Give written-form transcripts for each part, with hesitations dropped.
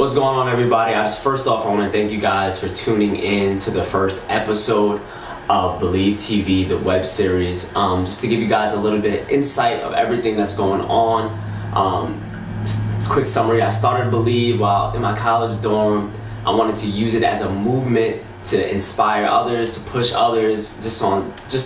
What's going on, everybody? First off, I want to thank you guys for tuning in to the first episode of Believe TV, the web series. Just to give you guys a little bit of insight of everything that's going on. Just quick summary, I started Believe while in my college dorm. I wanted to use it as a movement to inspire others, to push others, just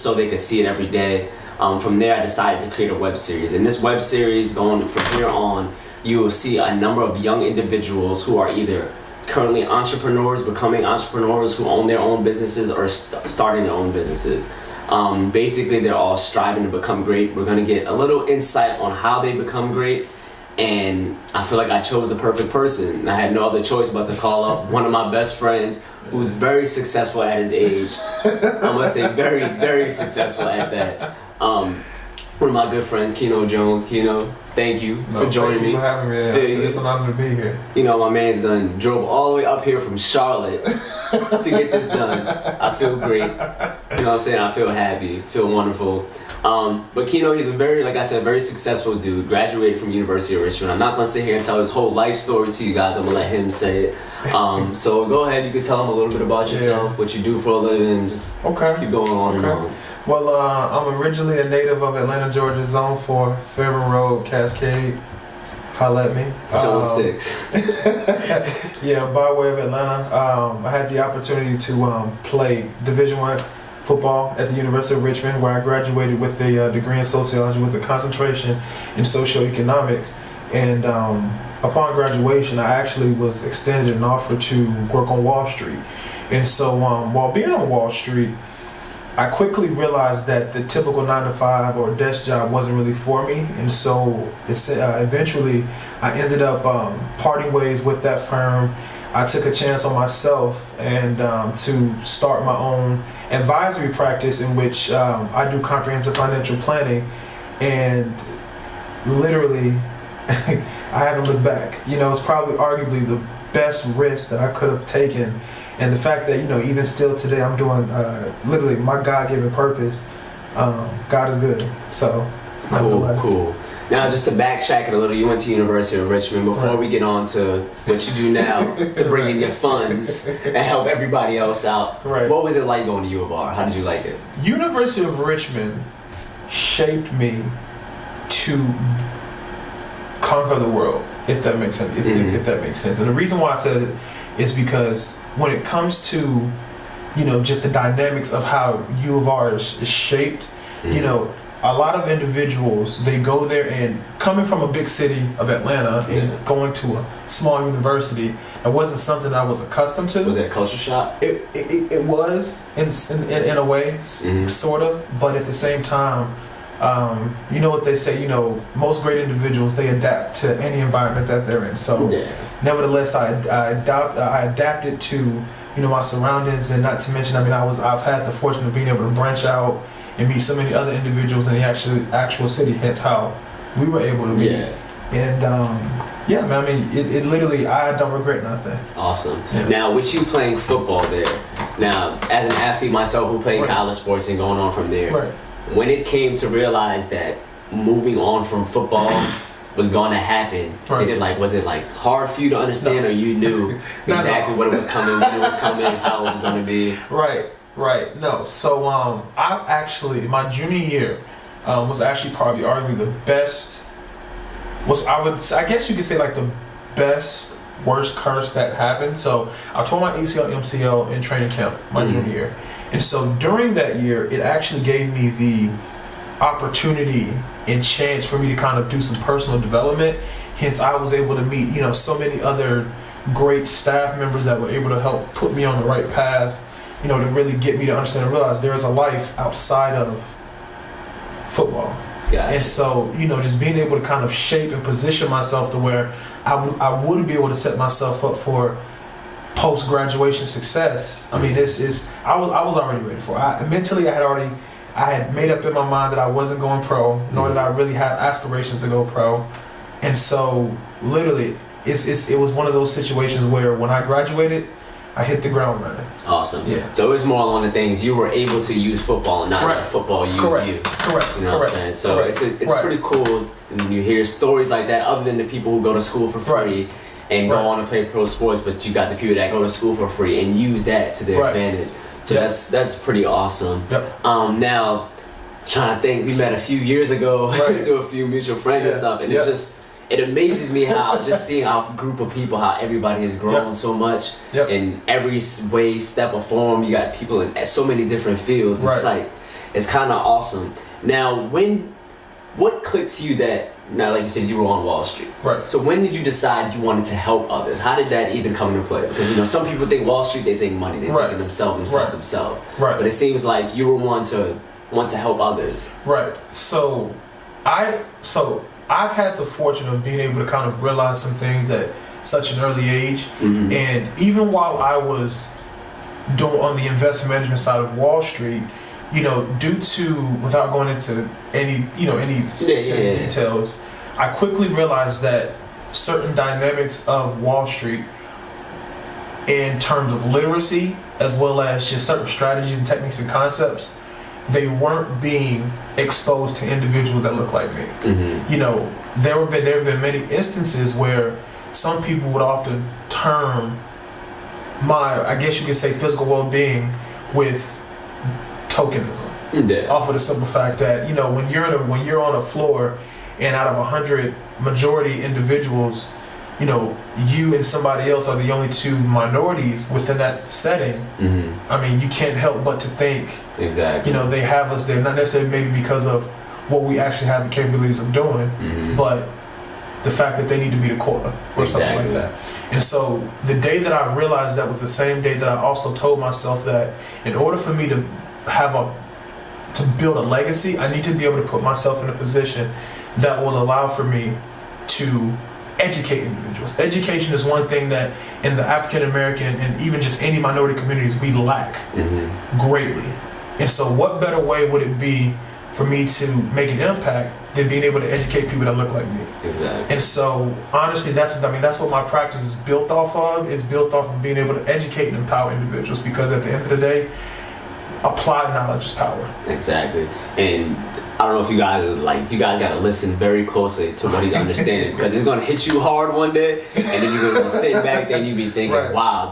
so they could see it every day. From there, I decided to create a web series. And this web series, going from here on, you will see a number of young individuals who are either currently entrepreneurs, becoming entrepreneurs, who own their own businesses or starting their own businesses. Basically, they're all striving to become great. We're going to get a little insight on how they become great. And I feel like I chose the perfect person. I had no other choice but to call up one of my best friends who's very successful at his age. I must say very, very successful at that. One of my good friends, Kieno Jones. Kieno, thank you for joining me. Thank you for having me. It's an honor to be here. You know, my man's drove all the way up here from Charlotte to get this done. I feel great. You know what I'm saying? I feel happy, feel wonderful. But Kieno, he's a very successful dude, graduated from University of Richmond. I'm not gonna sit here and tell his whole life story to you guys. I'm gonna let him say it. So go ahead, you can tell him a little bit about yourself, what you do for a living, just keep going on and on. Well, I'm originally a native of Atlanta, Georgia, Zone 4, Fairburn Road, Cascade. Holla at me. Zone 6. Yeah, by way of Atlanta. I had the opportunity to play Division I football at the University of Richmond, where I graduated with a degree in sociology with a concentration in socioeconomics. And upon graduation, I actually was extended an offer to work on Wall Street. And so while being on Wall Street, I quickly realized that the typical 9-to-5 or desk job wasn't really for me, and so eventually I ended up parting ways with that firm. I took a chance on myself and to start my own advisory practice in which I do comprehensive financial planning, and literally I haven't looked back. You know, it's probably arguably the best risk that I could have taken. And the fact that, you know, even still today I'm doing literally my God-given purpose. God is good. So cool. Now, just to backtrack it a little, you went to University of Richmond. Before we get on to what you do now to bring in your funds and help everybody else out, what was it like going to U of R? How did you like it? University of Richmond shaped me to conquer the world, if that makes sense. If that makes sense. And the reason why I said it is because when it comes to, you know, just the dynamics of how U of R is shaped, you know, a lot of individuals, they go there and coming from a big city of Atlanta and going to a small university, it wasn't something I was accustomed to. Was it a culture shock? It was in a way, sort of, but at the same time, you know what they say, you know, most great individuals, they adapt to any environment that they're in. So nevertheless, I adapted to, you know, my surroundings, and not to mention, I mean, I've had the fortune of being able to branch out and meet so many other individuals in the actual city, hence how we were able to meet. And man, I mean, it literally, I don't regret nothing. Awesome. Now, with you playing football there, now, as an athlete myself who played college sports and going on from there, when it came to realize that moving on from football was going to happen, was it hard for you to understand, or you knew exactly what it was coming, when it was coming, how it was going to be? Right. No. So I actually, my junior year was actually probably arguably the best. I guess you could say like the best worst curse that happened. So I tore my ACL, MCL in training camp my junior year. And so during that year, it actually gave me the opportunity and chance for me to kind of do some personal development. Hence, I was able to meet, you know, so many other great staff members that were able to help put me on the right path, you know, to really get me to understand and realize there is a life outside of football. Gotcha. And so, you know, just being able to kind of shape and position myself to where I would be able to set myself up for post-graduation success. I mean, I was already ready for it. Mentally, I had made up in my mind that I wasn't going pro, nor did I really have aspirations to go pro. And so, literally, it was one of those situations where when I graduated, I hit the ground running. Awesome. Yeah. So it's more along the things you were able to use football and not let football use you. Correct. You know what I'm saying? So it's pretty cool when you hear stories like that, other than the people who go to school for free and go on to play pro sports, but you got the people that go to school for free and use that to their advantage. So that's pretty awesome. Now, trying to think, we met a few years ago through a few mutual friends and stuff, and it's just, it amazes me how just seeing our group of people, how everybody has grown so much in every way, step, or form. You got people in so many different fields. It's like, it's kind of awesome. Now, what clicked to you that, now like you said, you were on Wall Street. So when did you decide you wanted to help others? How did that even come into play? Because, you know, some people think Wall Street, they think money, they think of themselves. But it seems like you were one to want to help others. So I've had the fortune of being able to kind of realize some things at such an early age. And even while I was doing on the investment management side of Wall Street, you know, due to, without going into any specific details, I quickly realized that certain dynamics of Wall Street in terms of literacy, as well as just certain strategies and techniques and concepts, they weren't being exposed to individuals that look like me. You know, there have been many instances where some people would often term my, I guess you could say, physical well-being with tokenism. Off of the simple fact that, you know, when you're on a floor and out of 100 majority individuals, you know, you and somebody else are the only two minorities within that setting. I mean, you can't help but to think, you know, they have us there, not necessarily maybe because of what we actually have the capabilities of doing, but the fact that they need to be the quarter or something like that. And so the day that I realized that was the same day that I also told myself that in order for me to build a legacy, I need to be able to put myself in a position that will allow for me to educate individuals. Education is one thing that in the African American and even just any minority communities we lack greatly. And so what better way would it be for me to make an impact than being able to educate people that look like me? And so honestly, that's what my practice is built off of. It's built off of being able to educate and empower individuals, because at the end of the day, applied knowledge is power. And I don't know if you guys got to listen very closely to what he's understanding, because it's going to hit you hard one day, and then you're going to sit back there and you be thinking, wow,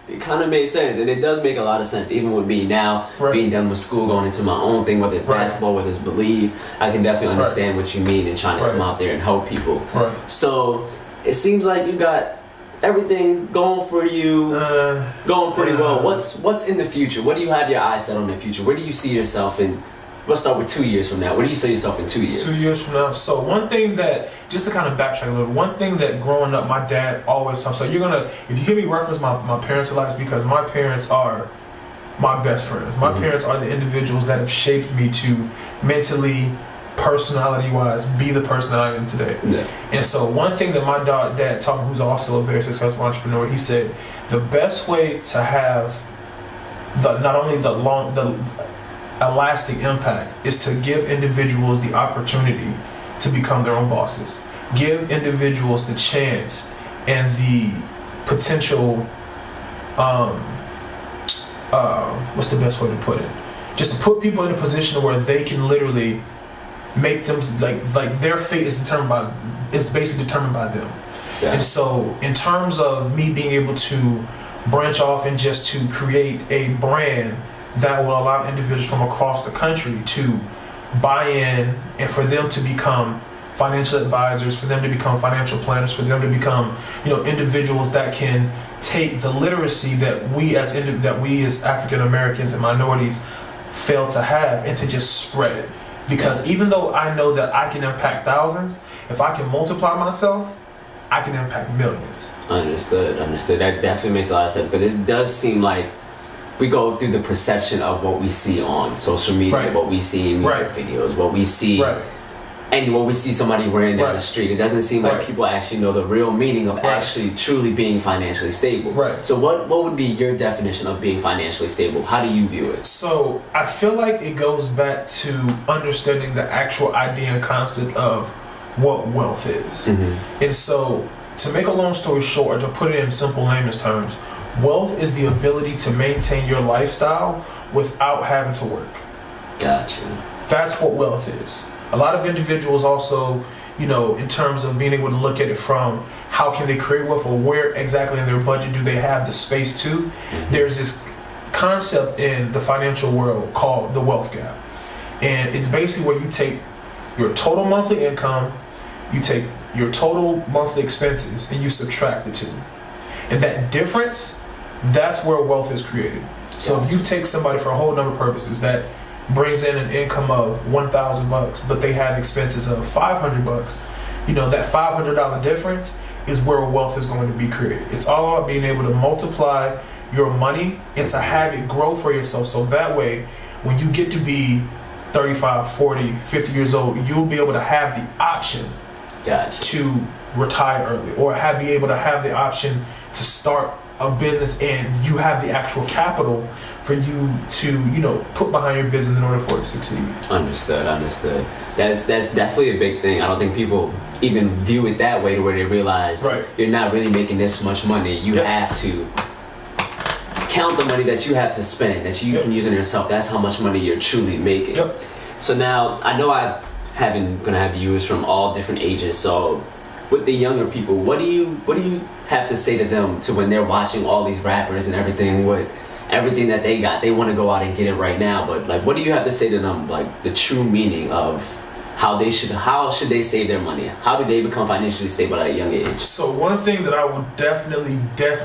it kind of made sense. And it does make a lot of sense, even with me now, being done with school, going into my own thing, whether it's basketball, whether it's Believe. I can definitely understand what you mean and trying to come out there and help people. So it seems like you got everything going for you, going pretty well. What's in the future? What do you have your eyes set on in the future? Where do you see yourself in? Let's start with 2 years from now. Where do you see yourself in 2 years? 2 years from now. So one thing that, just to kind of backtrack a little, one thing that growing up, my dad always told me, so if you hear me reference my parents a lot, it's because my parents are my best friends. My parents are the individuals that have shaped me to mentally, personality-wise, be the person that I am today. And so one thing that my dad taught me, who's also a very successful entrepreneur, he said, the best way to have not only a lasting impact is to give individuals the opportunity to become their own bosses. Give individuals the chance and the potential, what's the best way to put it? Just to put people in a position where they can literally make them, like their fate is basically determined by them. And so in terms of me being able to branch off and just to create a brand that will allow individuals from across the country to buy in, and for them to become financial advisors, for them to become financial planners, for them to become, you know, individuals that can take the literacy that we as African Americans and minorities fail to have, and to just spread it. Because even though I know that I can impact thousands, if I can multiply myself, I can impact millions. Understood. That definitely makes a lot of sense, because it does seem like we go through the perception of what we see on social media, what we see in music videos, what we see, and what we see somebody wearing down the street. It doesn't seem like people actually know the real meaning of actually truly being financially stable. So what would be your definition of being financially stable? How do you view it? So I feel like it goes back to understanding the actual idea and concept of what wealth is. And so, to make a long story short, to put it in simple layman's terms, wealth is the ability to maintain your lifestyle without having to work. Gotcha. That's what wealth is. A lot of individuals also in terms of being able to look at it from how can they create wealth, or where exactly in their budget do they have the space to. There's this concept in the financial world called the wealth gap. And it's basically where you take your total monthly income, you take your total monthly expenses, and you subtract the two. And that difference, that's where wealth is created. So if you take somebody for a whole number of purposes that brings in an income of $1,000, but they have expenses of $500, that $500 difference is where wealth is going to be created. It's all about being able to multiply your money and to have it grow for yourself. So that way, when you get to be 35, 40, 50 years old, you'll be able to have the option to retire early, or be able to have the option to start a business, and you have the actual capital for you to, put behind your business in order for it to succeed. Understood. That's definitely a big thing. I don't think people even view it that way, to where they realize you're not really making this much money. You have to count the money that you have to spend, that you can use on yourself. That's how much money you're truly making. So now, I know gonna have viewers from all different ages. So with the younger people, what do you have to say to them, to when they're watching all these rappers and everything, with everything that they got, they want to go out and get it right now, but like, what do you have to say to them, like the true meaning of how should they save their money? How do they become financially stable at a young age? So one thing that I would definitely,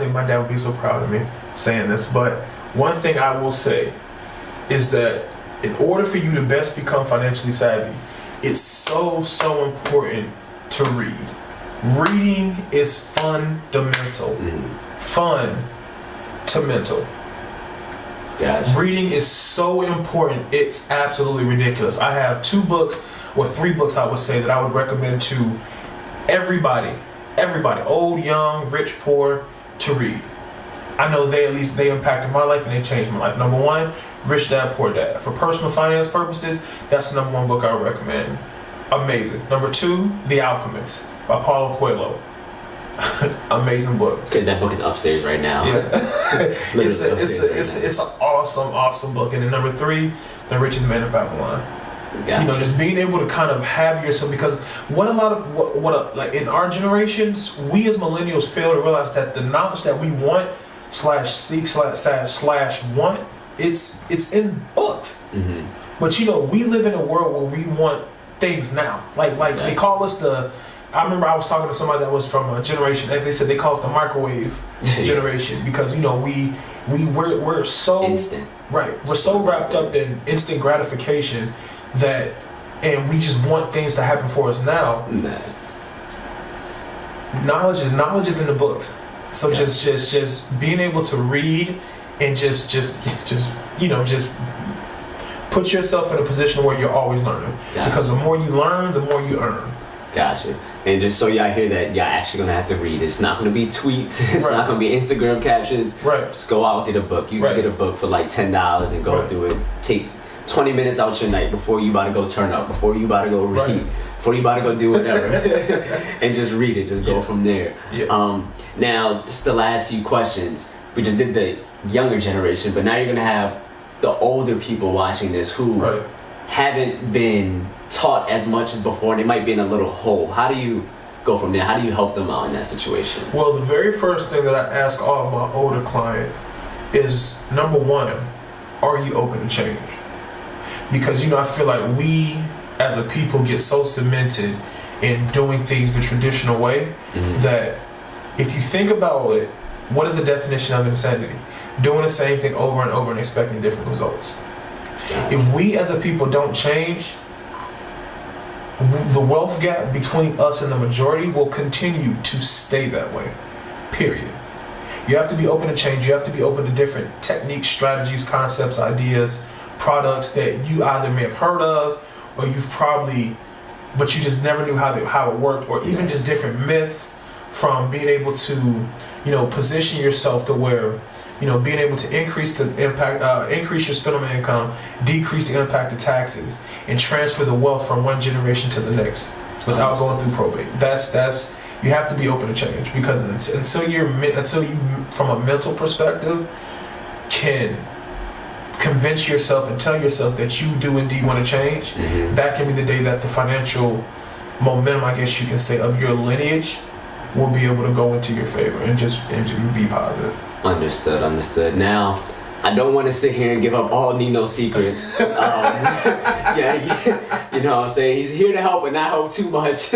my dad would be so proud of me saying this, but one thing I will say is that in order for you to best become financially savvy, it's so important to read. Reading is fundamental. Fundamental. Reading is so important, it's absolutely ridiculous. I have 2 books, or 3 books I would say, that I would recommend to everybody, old, young, rich, poor, to read. I know they impacted my life and they changed my life. Number 1, Rich Dad, Poor Dad. For personal finance purposes, that's the number 1 book I would recommend. Amazing. Number 2, The Alchemist by Paulo Coelho. Amazing book. It's good. That book is upstairs right now. It's an awesome book. And then number 3, The Richest Man in Babylon. Just being able to kind of have yourself, because what in our generations, we as millennials fail to realize that the knowledge that we want /seek / want, it's in books. But we live in a world where we want things now. They call us I remember I was talking to somebody that was from a generation, as they said, they call us the microwave generation, because we're so instant. We're so wrapped up in instant gratification and we just want things to happen for us now. Knowledge is in the books. So just being able to read and just put yourself in a position where you're always learning. Because the more you learn, the more you earn. Gotcha. And just so y'all hear that, y'all actually gonna have to read. It's not gonna be tweets. It's not gonna be Instagram captions. Just go out and get a book. You can get a book for like $10 and go through it. Take 20 minutes out your night before you about to go turn up, before you about to go read, before you about to go do whatever, and just read it. Just go from there. Now, just the last few questions. We just did the younger generation, but now you're gonna have the older people watching this who haven't been taught as much as before, and they might be in a little hole. How do you go from there? How do you help them out in that situation? Well, the very first thing that I ask all of my older clients is, number 1, are you open to change? Because I feel like we as a people get so cemented in doing things the traditional way that if you think about it, what is the definition of insanity? Doing the same thing over and over and expecting different results. If we as a people don't change, the wealth gap between us and the majority will continue to stay that way. Period. You have to be open to change. You have to be open to different techniques, strategies, concepts, ideas, products that you either may have heard of, or but you just never knew how it worked, or even just different myths, from being able to, position yourself to where, being able to increase the impact, increase your spendable income, decrease the impact of taxes, and transfer the wealth from one generation to the next without going through probate. That's you have to be open to change, because until you, from a mental perspective, can convince yourself and tell yourself that you do indeed want to change, that can be the day that the financial momentum, I guess you can say, of your lineage will be able to go into your favor and just be positive. Understood. Now, I don't want to sit here and give up all Nino's secrets. Yeah, you know what I'm saying? He's here to help but not help too much.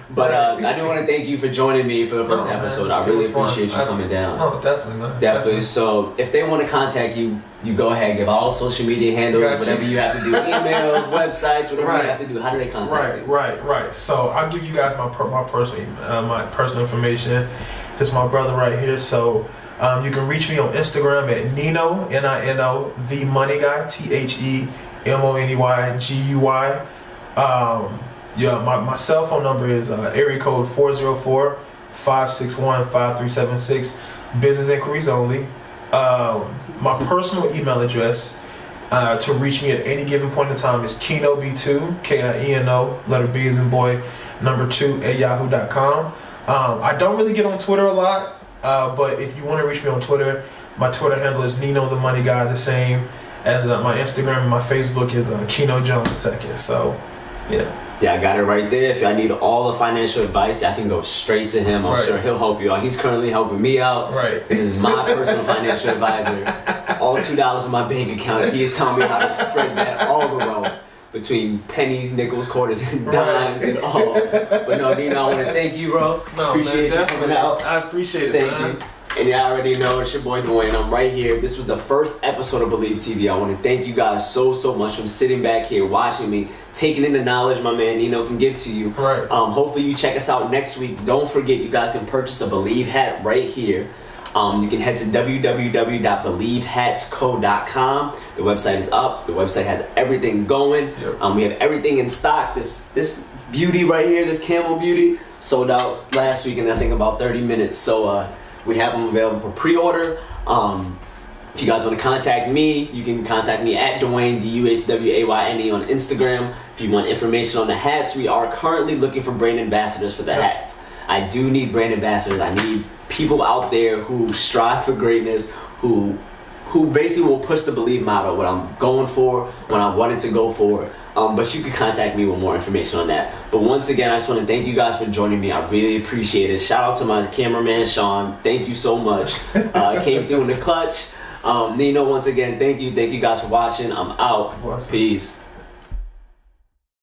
But I do want to thank you for joining me for the first episode. I really appreciate you coming down. No, definitely, man. Definitely. So if they want to contact you, you go ahead, give all social media handles, whatever you have to do, emails, websites, whatever you have to do. How do they contact you? Right. So I'll give you guys my personal information. This is my brother right here. So you can reach me on Instagram at Nino, Nino, the Money Guy, TheMoneyGuy. Yeah, my cell phone number is area code 404-561-5376. Business inquiries only. My personal email address to reach me at any given point in time is KienoB2, Kieno, letter B as in boy, number 2 at yahoo.com. I don't really get on Twitter a lot, but if you want to reach me on Twitter, my Twitter handle is Nino the Money Guy, the same as my Instagram and my Facebook is Kieno Jones II. So, yeah. Yeah, I got it right there. If y'all need all the financial advice, I can go straight to him. I'm sure he'll help you out. He's currently helping me out. Right. This is my personal financial advisor. All $2 in my bank account. He is telling me how to spread that all the wealth between pennies, nickels, quarters, and dimes and all. But no, Nino, I want to thank you, bro. No, appreciate man, you coming out. I appreciate it, Thank man. you. And y'all already know it's your boy Duhwayne. I'm right here. This was the first episode of Believe TV. I want to thank you guys so much for sitting back here, watching me, taking in the knowledge my man Nino can give to you. Right. Hopefully you check us out next week. Don't forget, you guys can purchase a Believe hat right here. You can head to www.believehatsco.com. The website is up. The website has everything going. Yep. We have everything in stock. This beauty right here, this camel beauty, sold out last week in I think about 30 minutes. So we have them available for pre-order. If you guys want to contact me, you can contact me at Duhwayne, Duhwayne on Instagram. If you want information on the hats, we are currently looking for brand ambassadors for the hats. I do need brand ambassadors. I need people out there who strive for greatness, who basically will push the Believe motto, what I'm going for, what I wanted to go for. But you can contact me with more information on that. But once again, I just want to thank you guys for joining me. I really appreciate it. Shout out to my cameraman, Sean. Thank you so much. Came through in the clutch. Nino, once again, thank you. Thank you guys for watching. I'm out. Peace.